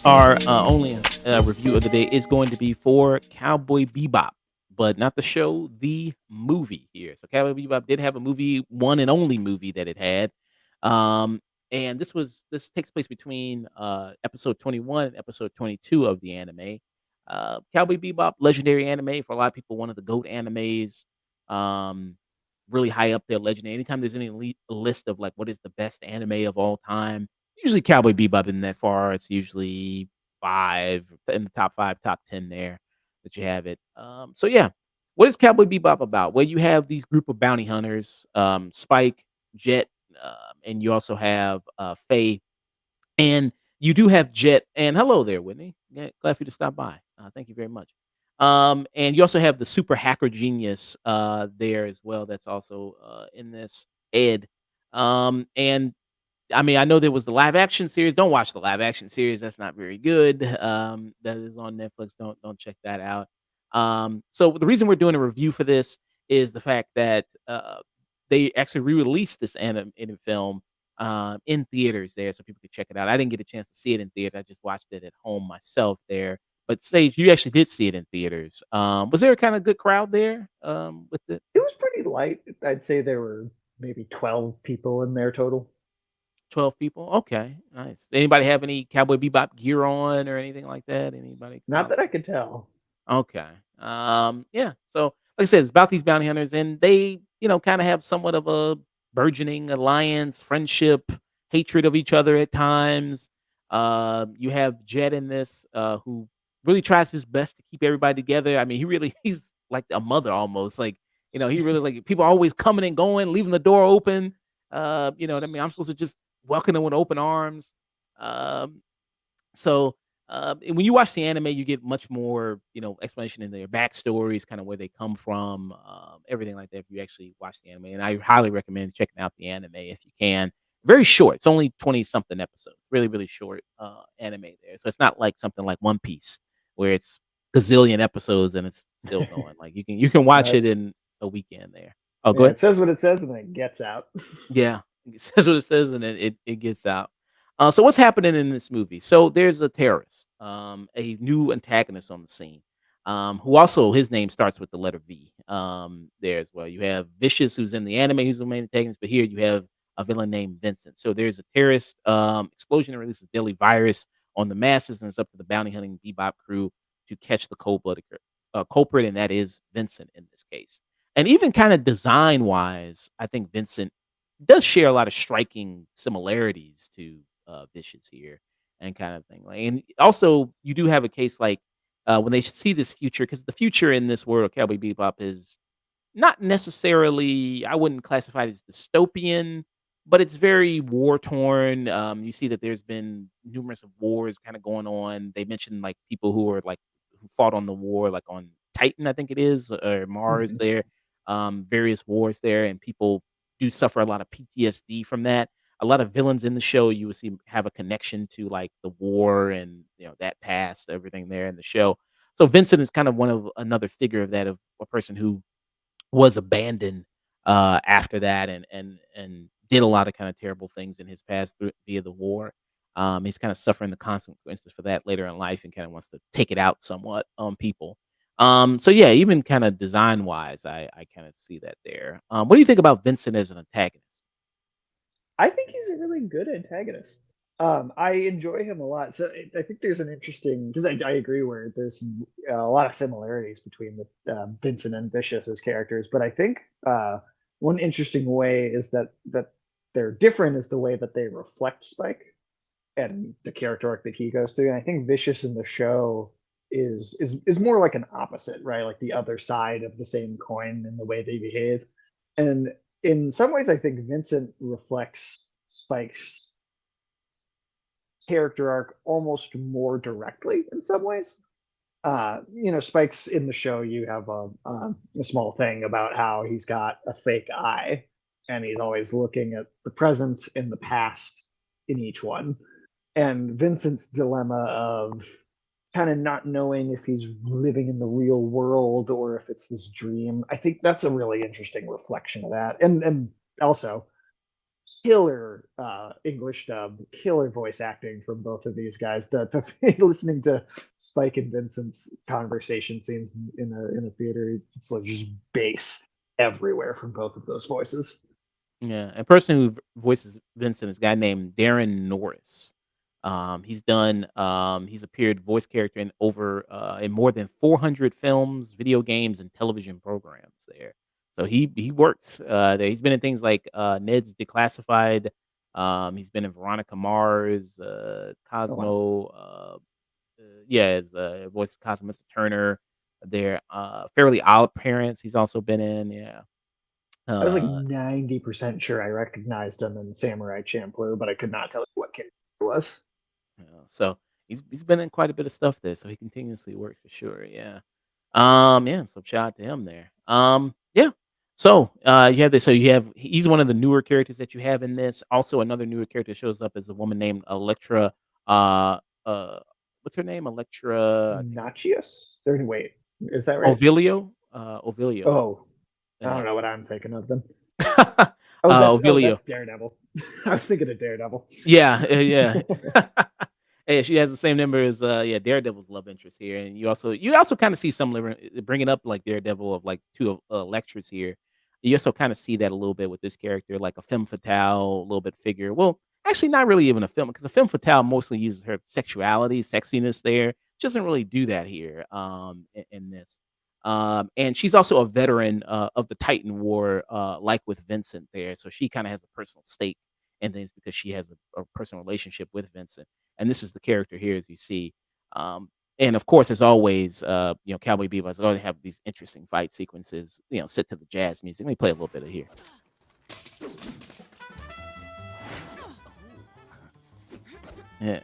Our only review of the day is going to be for Cowboy Bebop, but not the show, the movie here. So Cowboy Bebop did have a movie, one and only movie that it had. Um, and this takes place between episode 21 and episode 22 of the anime. Cowboy Bebop, legendary anime for a lot of people, one of the GOAT animes. Um, really high up there, legendary. Anytime there's any list of like what is the best anime of all time, usually Cowboy Bebop isn't that far. It's usually 5 in the top 5, top 10 there that you have it. So yeah, what is Cowboy Bebop about? Well, you have these group of bounty hunters, Spike, Jet, and you also have Faye, and you do have Jet. And hello there, Whitney. Yeah, glad for you to stop by. Thank you very much. And you also have the super hacker genius there as well. That's also in this Ed. And I mean, I know there was the live action series. Don't watch the live action series. That's not very good. That is on Netflix. Don't check that out. So the reason we're doing a review for this is the fact that they actually re-released this animated film in theaters there, so people could check it out. I didn't get a chance to see it in theaters. I just watched it at home myself there. But Sage, you actually did see it in theaters. Was there a kind of good crowd there with it? It was pretty light. I'd say there were maybe 12 people in there total. 12 people? Okay, nice. Anybody have any Cowboy Bebop gear on or anything like that? Anybody come Not out? that I could tell. Okay. Yeah. So, like I said, it's about these bounty hunters, and they, kind of have somewhat of a burgeoning alliance, friendship, hatred of each other at times. You have Jet in this, who really tries his best to keep everybody together. I mean, he's like a mother almost. Like, he really like people always coming and going, leaving the door open. You know what I mean? I'm supposed to just welcome them with open arms. Um, so and when you watch the anime, you get much more, explanation in their backstories, kind of where they come from, everything like that. If you actually watch the anime, and I highly recommend checking out the anime if you can. Very short. It's only 20 something episodes. Really, really short anime there. So it's not like something like One Piece where it's gazillion episodes and it's still going. Like you can watch it That's in a weekend there. Oh, go Yeah, ahead. it says what it says and then it gets out. Yeah, it says what it says, and then it gets out. So what's happening in this movie? So there's a terrorist, a new antagonist on the scene, who also his name starts with the letter V. There as well. You have Vicious, who's in the anime, who's the main antagonist, but here you have a villain named Vincent. So there's a terrorist explosion that releases deadly virus on the masses, and it's up to the bounty hunting Bebop crew to catch the cold-blooded culprit, and that is Vincent in this case. And even kind of design wise, I think Vincent does share a lot of striking similarities to Vicious here and kind of thing. Like, and also you do have a case like when they see this future, because the future in this world of Cowboy Bebop is not necessarily, I wouldn't classify it as dystopian, but it's very war torn. You see that there's been numerous of wars kind of going on. They mentioned like people who are like who fought on the war, like on Titan, I think it is, or Mars Mhm. there, various wars there, and people do suffer a lot of PTSD from that. A lot of villains in the show you will see have a connection to like the war and that past, everything there in the show. So Vincent is kind of one of another figure of that, of a person who was abandoned after that, and did a lot of kind of terrible things in his past through via the war. He's kind of suffering the consequences for that later in life, and kind of wants to take it out somewhat on people. So yeah, even kind of design wise, I kind of see that there. What do you think about Vincent as an antagonist? I think he's a really good antagonist. I enjoy him a lot. So I think there's an interesting because I agree where there's a lot of similarities between the Vincent and Vicious's characters, but I think one interesting way is that they're different is the way that they reflect Spike and the character arc that he goes through. And I think Vicious in the show is more like an opposite, right? Like the other side of the same coin in the way they behave. And in some ways, I think Vincent reflects Spike's character arc almost more directly in some ways. Spike's in the show. You have a small thing about how he's got a fake eye, and he's always looking at the present and the past in each one. And Vincent's dilemma of kind of not knowing if he's living in the real world or if it's this dream. I think that's a really interesting reflection of that. And also killer English dub, killer voice acting from both of these guys. The listening to Spike and Vincent's conversation scenes in the theater, it's like just bass everywhere from both of those voices. Yeah, a person who voices Vincent is a guy named Darren Norris. He's appeared voice character in in more than 400 films, video games, and television programs there. So he works there. He's been in things like Ned's Declassified. He's been in Veronica Mars, Oh wow. Cosmo. Yeah, as voice of Cosmo, Mr. Turner. There, Fairly Odd Parents. He's also been in. Yeah. I was like Uh, 90% sure I recognized him in Samurai Champloo, but I could not tell you what character it was. so he's been in quite a bit of stuff there, so he continuously works for sure. Yeah. Yeah. So shout out to him there. Yeah. So you have this. So you have he's one of the newer characters that you have in this. Also, another newer character shows up as a woman named Electra. Uh, uh, what's her name? Electra. I think Nachius? Or wait, is that right? Ovilio. Ovilio. Oh, I Yeah. don't know what I'm thinking of then. Oh, Ovilio. that's Daredevil. I was thinking of Daredevil. Yeah, yeah. Yeah, she has the same number as, yeah, Daredevil's love interest here, and you also kinda see some bringing up, like, Daredevil of, like, 2 lectures here. You also kinda see that a little bit with this character, like a femme fatale, a little bit figure. Well, actually not really even a film, because a femme fatale mostly uses her sexuality, sexiness there. She doesn't really do that here, in this. And she's also a veteran, of the Titan War, like with Vincent there, so she kinda has a personal stake in things because she has a personal relationship with Vincent. And this is the character here, as you see. Um, and of course, as always, Cowboy Bebop is going to have these interesting fight sequences, set to the jazz music. Let me play a little bit of here. Yeah.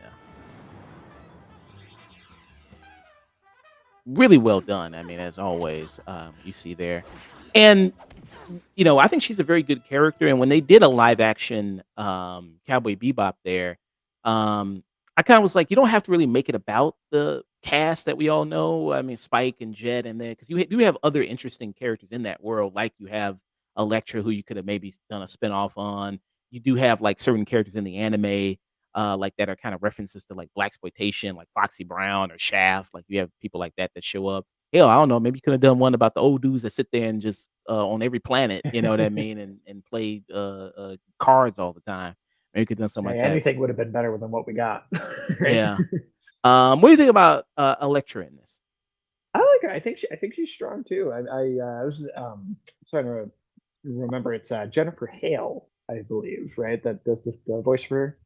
Really well done. I mean, as always, you see there. And I think she's a very good character, and when they did a live action, Cowboy Bebop there, I kinda was like, you don't have to really make it about the cast that we all know. I mean, Spike and Jet and there, because you do have other interesting characters in that world, like you have Elektra, who you could have maybe done a spinoff on. You do have, like, certain characters in the anime, like, that are kind of references to, like, blaxploitation, like Foxy Brown or Shaft, like, you have people like that that show up. Hell, I don't know, maybe you could have done one about the old dudes that sit there and just, on every planet, you know what I mean, and play, cards all the time. Maybe you could done something like Hey, that. anything would have been better than what we got, right? Yeah. What do you think about, Elektra in this? I like her. I think she's strong too. I was trying to remember. It's Jennifer Hale, I believe, right? That does the voice for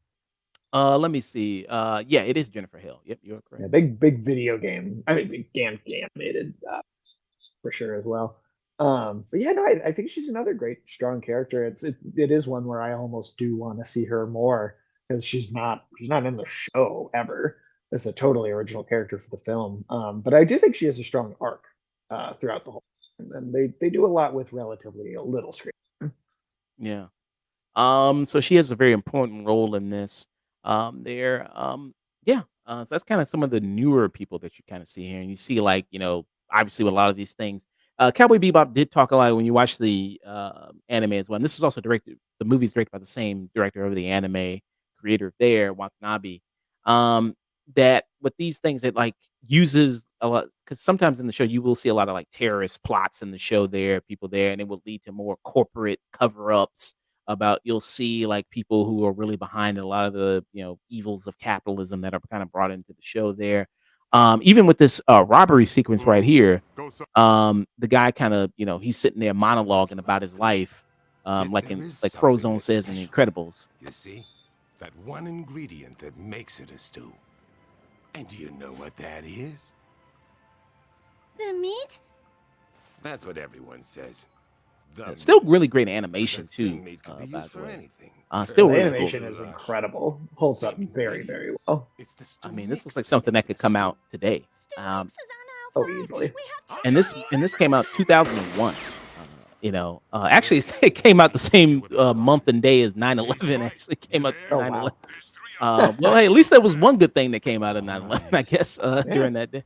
her. Let me see. Yeah, it is Jennifer Hill. Yep, you're correct. Yeah, big video game. I mean, big animated for sure as well. But yeah, no, I think she's another great strong character. It is one where I almost do want to see her more because she's not in the show ever. It's a totally original character for the film. But I do think she has a strong arc throughout the whole thing, and they do a lot with relatively a little screen. Yeah. So she has a very important role in this. There. Yeah. So that's kind of some of the newer people that you kind of see here, and you see like obviously with a lot of these things. Cowboy Bebop did talk a lot when you watch the anime as well. And this is also directed. The movie's directed by the same director of the anime, creator there, Watanabe. Um, that with these things, it like uses a lot because sometimes in the show you will see a lot of like terrorist plots in the show there, people there, and it will lead to more corporate cover ups about you'll see like people who are really behind a lot of the evils of capitalism that are kind of brought into the show there. Even with this robbery sequence right Whoa. here, Go so the guy kind of he's sitting there monologuing about his life, Yet like there in is like something Frozone that's says in The special. Incredibles. You see? That one ingredient that makes it a stew. And do you know what that is? The meat? That's what everyone says. The Still meat. really great But animation that same too, meat could be by used the for way. anything. Still The Turkey, really cool. animation is goulash. incredible. Holds up Same very, very ingredients. well. It's the I stew mean, this looks mix like that something makes that it could a come stew. out today. Stew Um, mix is on Oh, our farm. easily. We have and turkey this meat. came out 2001. Actually, it came out the Hit you same with a line. month and day as Hey, 9/11. Spike, Actually you came out there? Oh 9/11. wow. There's 3 Well, hey, at least there was one good thing that came out of All 9/11, I right. guess, Yeah. during that day.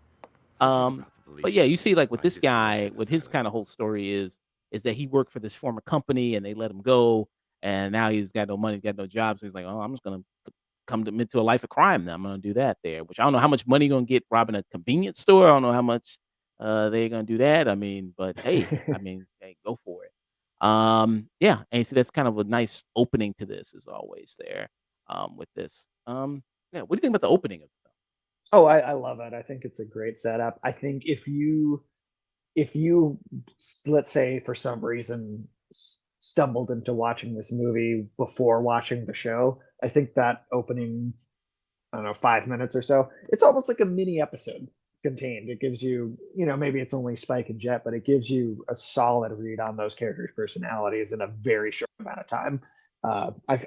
Forget Um, about the police but yeah, you shooting. see, like with I this just go into guy, the with his silent. kind of whole story is that he worked for this former company and they let him go, and now he's got no money, he's got no job, so he's like, oh, I'm just gonna come to into a life of crime. Now I'm gonna do that there, which I don't know how much money you're gonna get robbing a convenience store. I don't know how much they're gonna do that. I mean, but hey, I mean, hey, go for it. Yeah, and you see that's kind of a nice opening to this as always there with this. Yeah, what do you think about the opening of the Oh, I love it. I think it's a great setup. I think if you let's say for some reason stumbled into watching this movie before watching the show, I think that opening, I don't know, 5 minutes or so, it's almost like a mini episode contained. It gives you, maybe it's only Spike and Jet, but it gives you a solid read on those characters' personalities in a very short amount of time. I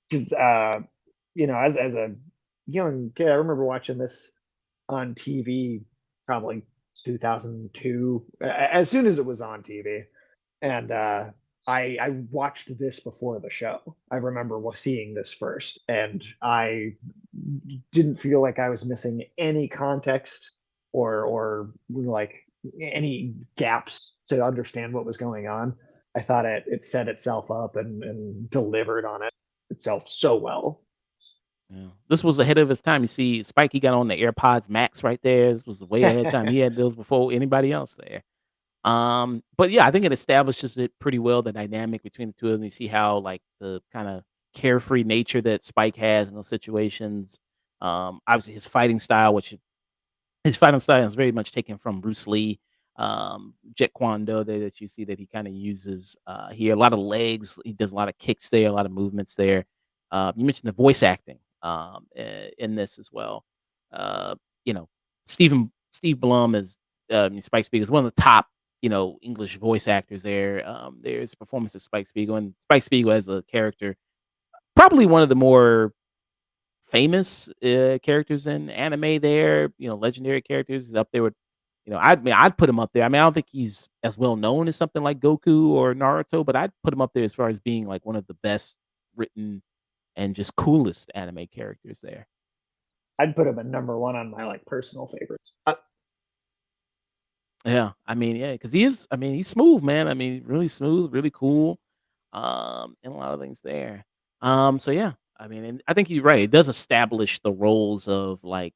because as a young kid, I remember watching this on TV probably 2002, as soon as it was on TV, and I watched this before the show. I remember seeing this first, and I didn't feel like I was missing any context or like any gaps to understand what was going on. I thought it set itself up and delivered on it itself so well. yeah. This was ahead of his time. You see, Spike, he got on the AirPods Max right there. This was way ahead of time. He had those before anybody else there. But yeah, I think it establishes it pretty well, the dynamic between the two of them. You see how like the kind of carefree nature that Spike has in those situations. Obviously his fighting style, which his fighting style is very much taken from Bruce Lee, Jeet Kune Do there that you see that he kind of uses here. A lot of legs. He does a lot of kicks there, a lot of movements there. You mentioned the voice acting in this as well. You know, Steve Blum is Spike Spiegel is one of the top English voice actors there. There's a performance of Spike Spiegel and Spike Spiegel as a character, probably one of the more famous, characters in anime there, legendary characters. He's up there with I'd put him up there. I mean, I don't think he's as well known as something like Goku or Naruto, but I'd put him up there as far as being, like, one of the best written and just coolest anime characters there. I'd put him at number one on my like personal favorites. Yeah, I mean, yeah, because he's smooth, man. I mean, really smooth, really cool, and a lot of things there. So yeah, I mean, and I think you're right. It does establish the roles of like,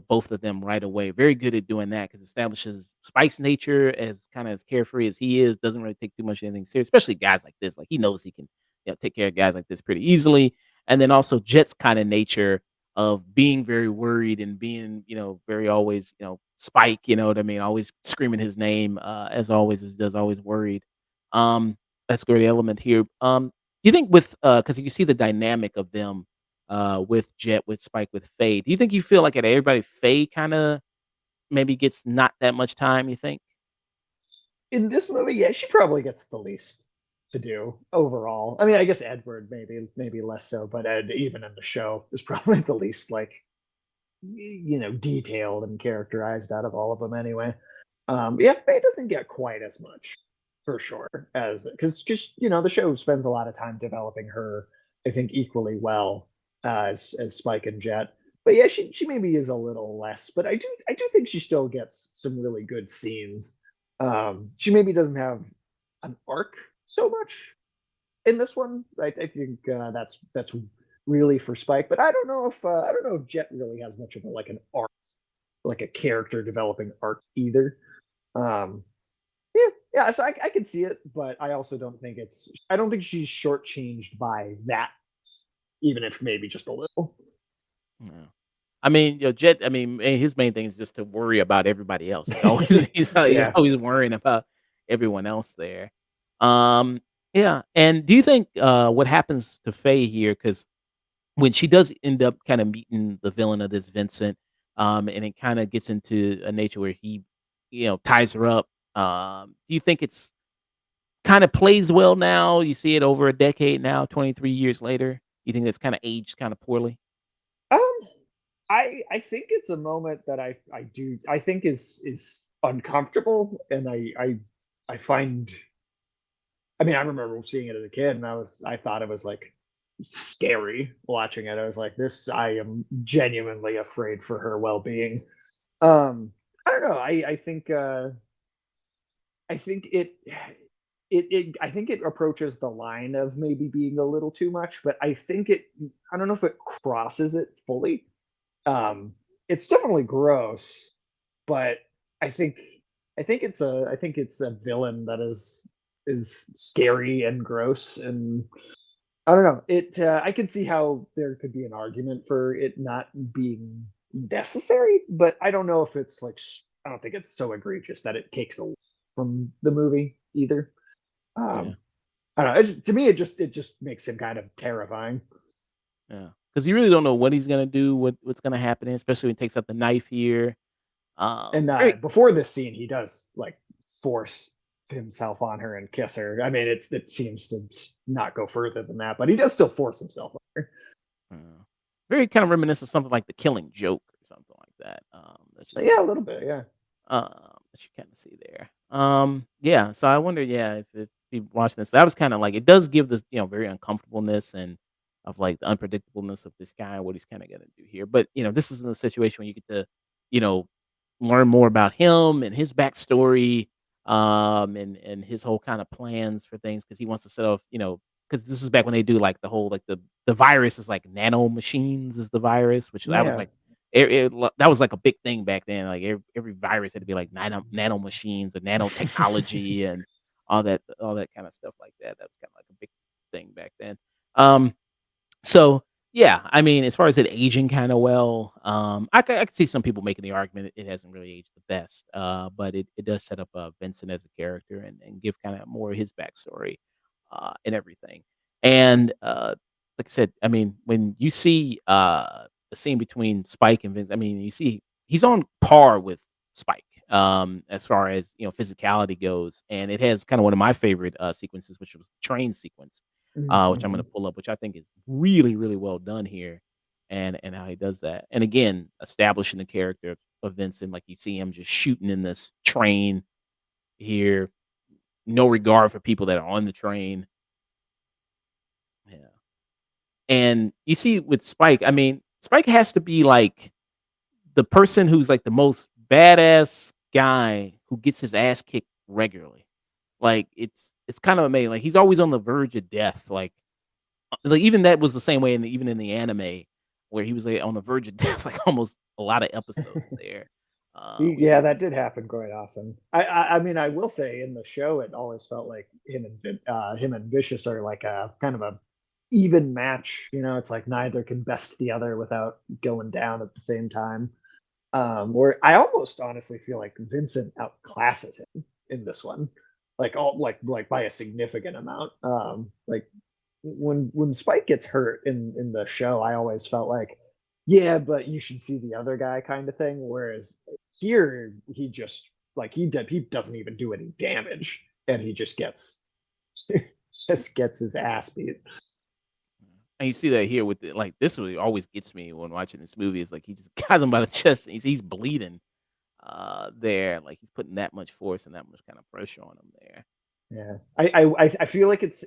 both of them right away. Very good at doing that because establishes Spike's nature as kind of as carefree as he is, doesn't really take too much anything serious, especially guys like this. Like he knows he can, take care of guys like this pretty easily. And then also Jet's kind of nature of being very worried and being, very always, Spike, you know what I mean? Always screaming his name, as always, as does always worried. That's a great element here. Do you think with because you see the dynamic of them with Jet, with Spike, with Faye, do you think you feel like at everybody Faye kind of maybe gets not that much time, you think? In this movie, yeah, she probably gets the least to do overall. I mean, I guess Edward maybe less so, but Ed, even in the show, is probably the least like detailed and characterized out of all of them anyway. Yeah, Faye doesn't get quite as much for sure as because just the show spends a lot of time developing her. I think equally well as Spike and Jet. But yeah, she maybe is a little less, but I do think she still gets some really good scenes. She maybe doesn't have an arc so much in this one. I think that's really for Spike, but I don't know if Jet really has much of like an arc, like a character developing arc either. Um, yeah, yeah. So I can see it, but I also don't think it's. I don't think she's shortchanged by that, even if maybe just a little. Yeah. I mean, Jet. I mean, his main thing is just to worry about everybody else. He's always he's Yeah. always worrying about everyone else there. Um, yeah. And do you think what happens to Faye here? Because when she does end up kind of meeting the villain of this Vincent, and it kind of gets into a nature where he, ties her up. Do you think it's kind of plays well now? You see it over a decade now, 23 years later. You think it's kind of aged kind of poorly? Um, I think it's a moment that I think is uncomfortable, and I find. I mean, I remember seeing it as a kid, and I thought it was like scary watching it. I was like, this. I am genuinely afraid for her well-being. Um, I don't know. I think I think it approaches the line of maybe being a little too much, but I don't know if it crosses it fully. Um, it's definitely gross, but I think I think it's a villain that is scary and gross, and I don't know. I can see how there could be an argument for it not being necessary, but I don't know if it's like I don't think it's so egregious that it takes away from the movie either. Yeah. Um, I don't know. To me, it just makes him kind of terrifying. Yeah. Because you really don't know what he's gonna do, what's gonna happen, especially when he takes out the knife here. And Very before this scene, he does like force himself on her and kiss her. I mean, it seems to not go further than that, but he does still force himself on her. uh, very kind of reminiscent of something like The Killing Joke or something like that. That's So just yeah, a little bit, yeah. that you kind of see there. Yeah. So I wonder, yeah, if people watching this, that was kind of like it does give this, very uncomfortableness and of like the unpredictableness of this guy, what he's kind of gonna do here. But this is in a situation where you get to, you know, learn more about him and his backstory, and his whole kind of plans for things because he wants to set off, because this is back when they do like the whole like the virus is like nano machines is the virus, which I was Yeah. like that was like a big thing back then. Like every virus had to be like nano machines or nanotechnology and all that kind of stuff like that. That's kind of like a big thing back then. Um, so yeah, I mean, as far as it aging kind of well, I could see some people making the argument it hasn't really aged the best, but it does set up Vincent as a character and give kind of more of his backstory, and everything. And like I said, I mean, when you see the scene between Spike and Vince, I mean, you see he's on par with Spike, as far as physicality goes, and it has kind of one of my favorite sequences, which was the train sequence, which I'm gonna Mhm. pull up, which I think is really, really well done here, and how he does that. And again, establishing the character of Vincent, like you see him just shooting in this train here, no regard for people that are on the train. Yeah. And you see with Spike, I mean, Spike has to be like the person who's like the most badass guy who gets his ass kicked regularly. Like it's kind of amazing. Like he's always on the verge of death. Like even that was the same way even in the anime where he was like on the verge of death, like almost a lot of episodes there. When he Yeah, was that did happen quite often. I mean, I will say in the show, it always felt like him and Vicious are like a kind of a even match. You know, it's like neither can best the other without going down at the same time. Where I almost honestly feel like Vincent outclasses him in this one, like all like by a significant amount. Like when Spike gets hurt in the show, I always felt like, yeah, but you should see the other guy kind of thing. Whereas here, he just like he doesn't even do any damage, and he just gets his ass beat. and you see that here with like this really always gets me when watching this movie is like he just got him by the chest and he's bleeding there. Like he's putting that much force and that much kind of pressure on him there. Yeah, I feel like it's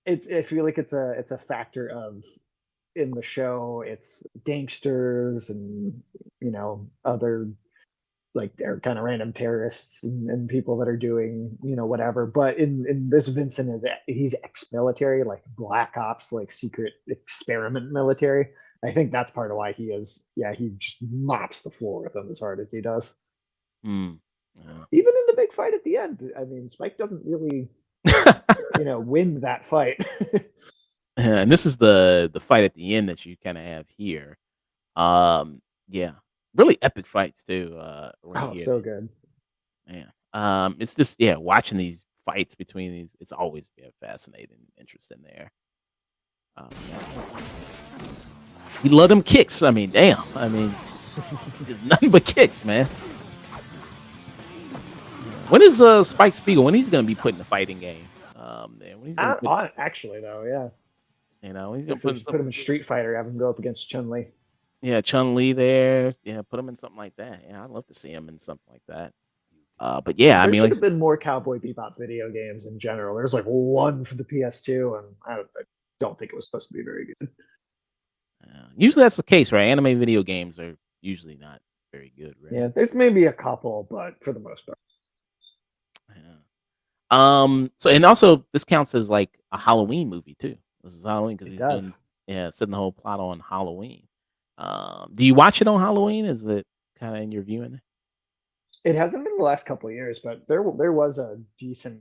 I feel like it's a factor of in the show it's gangsters and other like they're kind of random terrorists and people that are doing whatever, but in this Vincent he's ex-military, like black ops, like secret experiment military. I think that's part of why he just mops the floor with them as hard as he does. Mm. Yeah. Even in the big fight at the end, I mean, Spike doesn't really win that fight. And this is the fight at the end that you kind of have here. Yeah, really epic fights too. Right Oh, here, so good. man. It's just yeah, watching these fights between these, it's always been fascinating, interesting there. Yeah, he love them kicks. I mean, damn. I mean, just nothing but kicks, man. Yeah. When is Spike Spiegel? When he's gonna be put in the fighting game? There. When he's gonna put, Actually, though, yeah. when he's gonna This put in is put something. him in Street Fighter, have him go up against Chun Li. Yeah, Chun Li there. Yeah, put him in something like that. Yeah, I'd love to see him in something like that. But yeah, I There mean, should like, have been more Cowboy Bebop video games in general. There's like one for the PS2, and don't think it was supposed to be very good. Usually that's the case, right? Anime video games are usually not very good, Yeah, right? there's maybe a couple, but for the most part, Yeah. So and also this counts as like a Halloween movie too. This is Halloween because it he's doing does. setting the whole plot on Halloween. Do you watch it on Halloween? Is it kind of in your viewing? It hasn't been the last couple of years, but there was a decent,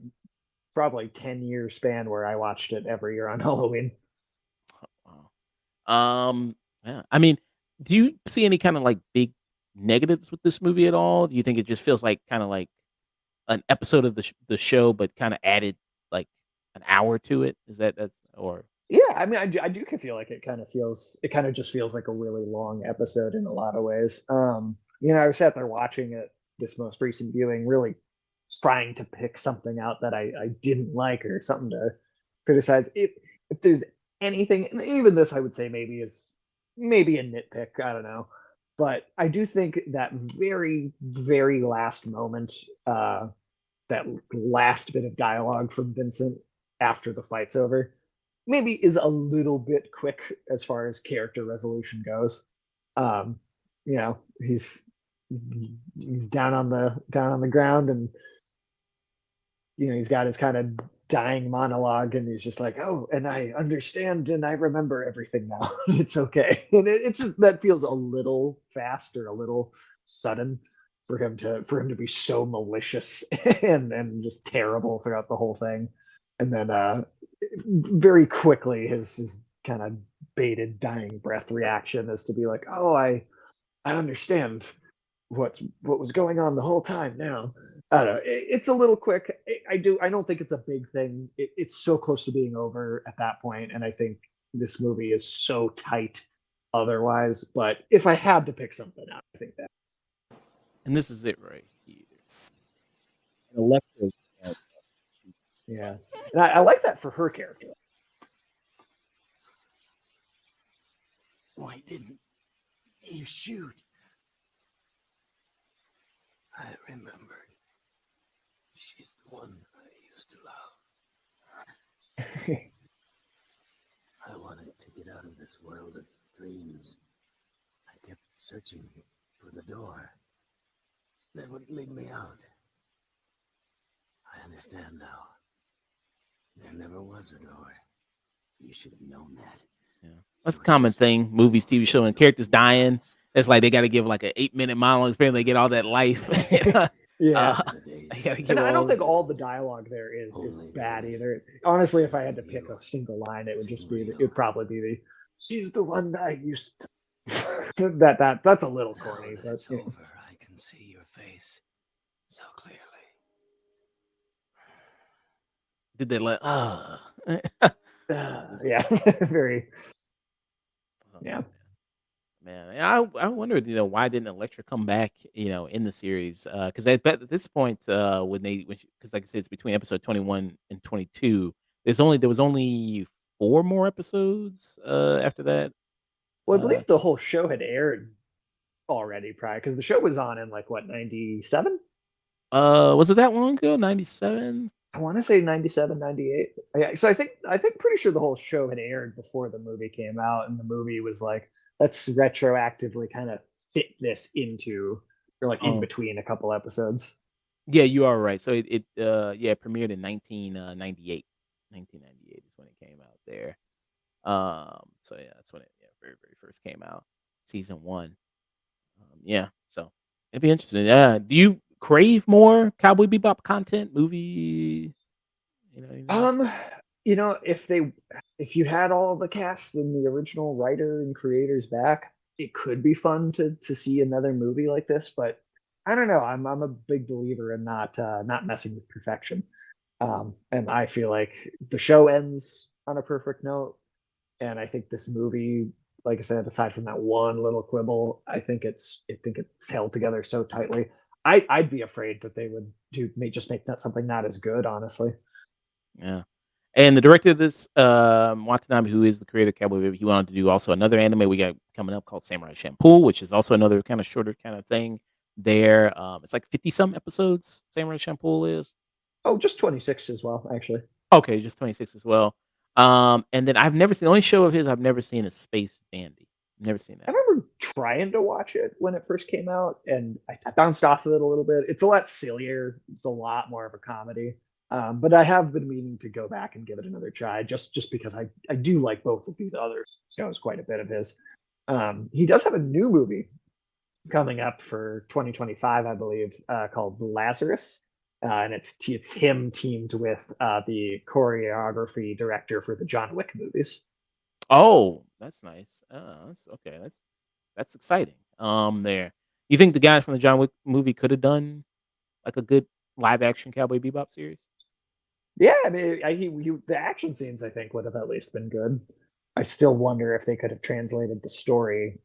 probably 10-year span where I watched it every year on Halloween. Wow. Yeah. I mean, do you see any kind of like big negatives with this movie at all? Do you think it just feels like kind of like an episode of the show, but kind of added like an hour to it? Is that's or Yeah, I mean, I do feel like it kind of just feels like a really long episode in a lot of ways. I was sat there watching it this most recent viewing, really trying to pick something out that I didn't like or something to criticize. If there's anything, and even this, I would say maybe a nitpick. I don't know, but I do think that very very last moment, that last bit of dialogue from Vincent after the fight's over maybe is a little bit quick as far as character resolution goes. Um, he's down on the ground, and he's got his kind of dying monologue, and he's just like, "Oh, and I understand, and I remember everything now. It's okay." And it's just, that feels a little fast or a little sudden for him to be so malicious and just terrible throughout the whole thing, and then very quickly his kind of bated dying breath reaction is to be like, "Oh, I understand what was going on the whole time now." I don't know. It's a little quick. I don't think it's a big thing. It's so close to being over at that point, and I think this movie is so tight otherwise. But if I had to pick something out, I think that. and this is it right here. And Electra's Yeah, and I like that for her character. Why didn't you shoot? I remembered. She's the one I used to love. I wanted to get out of this world of dreams. I kept searching for the door that would lead me out. I understand now. There never was a door. You should have known that. Yeah. That's a common thing. Movies, TV show, and characters dying. It's like they got to give like an 8-minute monologue, especially they get all that life. Yeah, They got to and give I don't all. think all the dialogue there is bad either. Honestly, if I had to pick a single line, it would probably be the "She's the one I used to." That's a little corny, Now that but it's over, I can see your face so clearly. Did they let? yeah, very yeah. Man, I wondered, why didn't Electra come back, in the series? Because at this point, because like I said, it's between episode 21 and 22. There was only 4 more episodes after that. Well, I Uh, believe the whole show had aired already prior because the show was on in like what 97. was it that long ago? 97. I want to say 97, 98. Yeah, so I think pretty sure the whole show had aired before the movie came out, and the movie was like, let's retroactively kind of fit this into, or like in Oh, between a couple episodes. yeah, you are right. So it premiered in 1998. 1998 is when it came out there. So yeah, that's when it very very first came out, season 1. Yeah, so it'd be interesting. Yeah, do you crave more Cowboy Bebop content, movie? Anything? Um, if you had all the cast and the original writer and creators back, it could be fun to see another movie like this. But I don't know. I'm a big believer in not messing with perfection. And I feel like the show ends on a perfect note, and I think this movie, like I said, aside from that one little quibble, I think it's held together so tightly. I'd be afraid that they would just make that something not as good, honestly. Yeah. And the director of this, Watanabe, who is the creator of Cowboy Bebop, he wanted to do also another anime we got coming up called Samurai Champloo, which is also another kind of shorter kind of thing. There, it's like 50 some episodes. Samurai Champloo is Oh, just 26 as well, actually. okay, just 26 as well. And then I've never seen the only show of his I've never seen is Space Dandy. Never seen I that. remember trying to watch it when it first came out, and I bounced off of it a little bit. It's a lot sillier. It's a lot more of a comedy. But I have been meaning to go back and give it another try, just because I do like both of these other shows quite a bit of his. He does have a new movie coming up for 2025, I believe, called Lazarus. And it's him teamed with the choreography director for the John Wick movies. Oh, that's nice. That's okay. That's exciting. There. You think the guys from the John Wick movie could have done like a good live action Cowboy Bebop series? Yeah, I mean, the action scenes I think would have at least been good. I still wonder if they could have translated the story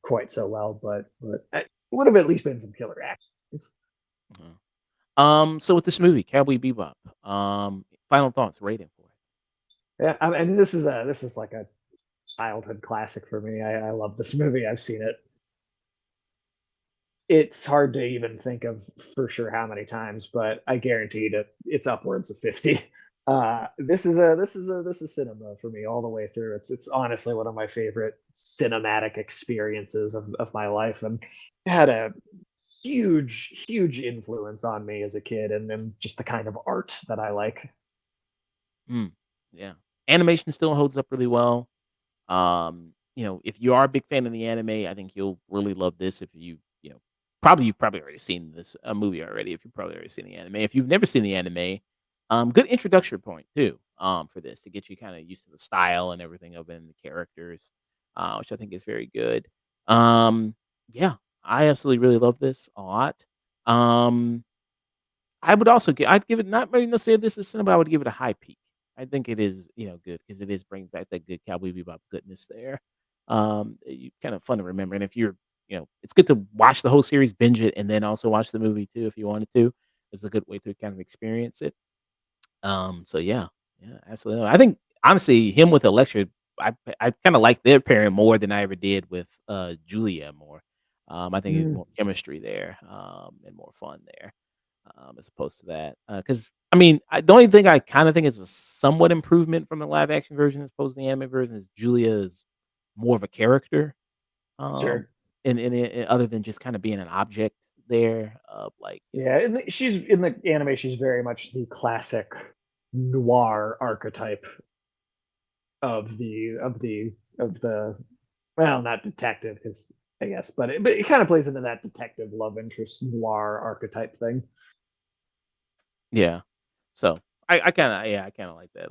quite so well, but it would have at least been some killer action scenes. Mhm. So with this movie, Cowboy Bebop, final thoughts, rating for it. Yeah, I mean, this is like a childhood classic for me. I love this movie. I've seen it. It's hard to even think of for sure how many times, but I guarantee that it's upwards of 50. This is cinema for me all the way through. It's honestly one of my favorite cinematic experiences of my life, and it had a huge influence on me as a kid, and just the kind of art that I like. Mm, yeah, animation still holds up really well. If you are a big fan of the anime, I think you'll really love this. If you've probably already seen this movie already. If you've probably already seen the anime, if you've never seen the anime, good introduction point too. For this to get you kind of used to the style and everything of it and the characters, which I think is very good. Um, yeah, I absolutely really love this a lot. Um, I'd give it not maybe necessarily this is cinema, but I would give it a high peak. I think it is, good because it is bringing back that good Cowboy Bebop goodness there. You kind of fun to remember, and if it's good to watch the whole series, binge it, and then also watch the movie too if you wanted to. It's a good way to kind of experience it. So yeah, absolutely. I think honestly, him with Electra, I kind of like their pairing more than I ever did with Julia more. I think it's Mm, more chemistry there, and more fun there, as opposed to that. Because I mean, the only thing I kind of think is a somewhat improvement from the live action version as opposed to the anime version is Julia is more of a character, um, sure. other than just kind of being an object there of like Yeah, she's in the anime. She's very much the classic noir archetype of the well, not detective, because I guess, but it kind of plays into that detective love interest noir archetype thing. yeah. So I kind of like that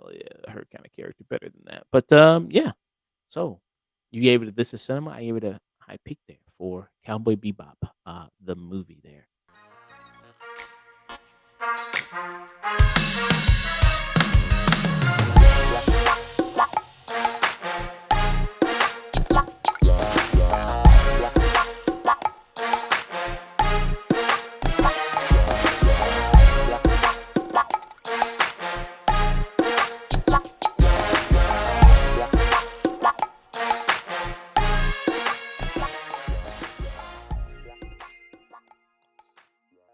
her kind of character better than that. But yeah. So you gave it this is cinema. I gave it a high peak there for Cowboy Bebop, the movie there.